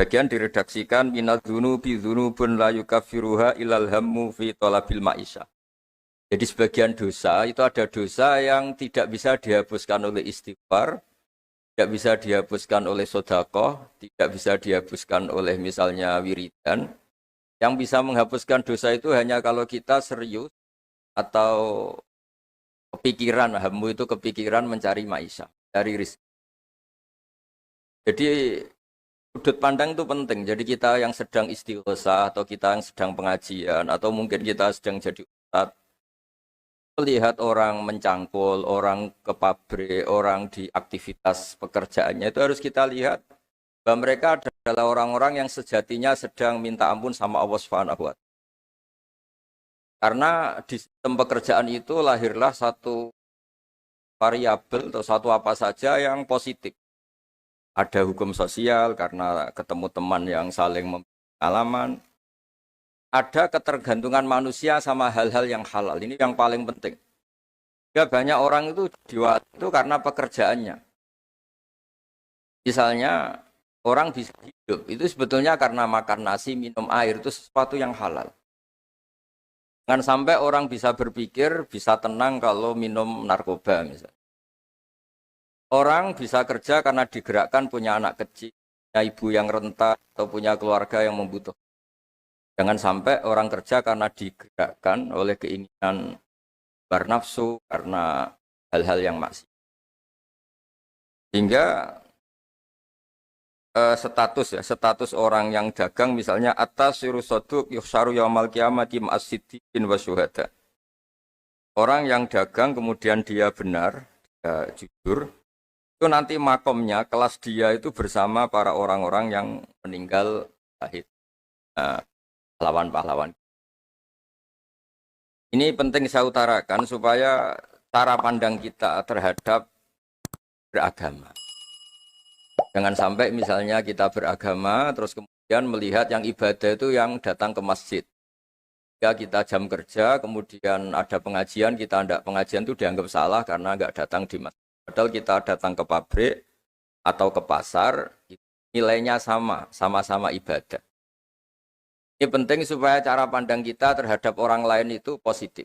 Bagian diredaksikan minadzunubi dzunubun la yukaffiruha ilal hammu fi talabil ma'isyah. Jadi sebagian dosa itu ada dosa yang tidak bisa dihapuskan oleh istighfar, tidak bisa dihapuskan oleh sedekah, tidak bisa dihapuskan oleh misalnya wiridan. Yang bisa menghapuskan dosa itu hanya kalau kita serius atau kepikiran, hammu itu kepikiran mencari maisha, cari rizki. Jadi sudut pandang itu penting. Jadi kita yang sedang istighosah atau kita yang sedang pengajian atau mungkin kita sedang jadi ustadz, melihat orang mencangkul, orang ke pabrik, orang di aktivitas pekerjaannya itu harus kita lihat bahwa mereka adalah orang-orang yang sejatinya sedang minta ampun sama Allah Subhanahu wa Ta'ala. Karena di sistem pekerjaan itu lahirlah satu variabel atau satu apa saja yang positif. Ada hukum sosial karena ketemu teman yang saling pengalaman. Ada ketergantungan manusia sama hal-hal yang halal. Ini yang paling penting. Ya, banyak orang itu diwat itu karena pekerjaannya. Misalnya orang bisa hidup itu sebetulnya karena makan nasi, minum air itu sesuatu yang halal. Jangan sampai orang bisa berpikir bisa tenang kalau minum narkoba misalnya. Orang bisa kerja karena digerakkan punya anak kecil, punya ibu yang rentan atau punya keluarga yang membutuhkan. Jangan sampai orang kerja karena digerakkan oleh keinginan bernafsu karena hal-hal yang maksiat. Hingga status orang yang dagang misalnya atas sirusoduk yuhsaru yaumal qiyamati ma'as-siddiqin wa syuhada. Orang yang dagang kemudian dia benar, dia jujur, itu nanti makomnya kelas dia itu bersama para orang-orang yang meninggal syahid. Pahlawan-pahlawan. Ini penting saya utarakan supaya cara pandang kita terhadap beragama. Jangan sampai misalnya kita beragama terus kemudian melihat yang ibadah itu yang datang ke masjid. Ya kita jam kerja kemudian ada pengajian, kita tidak pengajian itu dianggap salah karena nggak datang di masjid. Padahal kita datang ke pabrik atau ke pasar, nilainya sama-sama ibadah. Ini penting supaya cara pandang kita terhadap orang lain itu positif.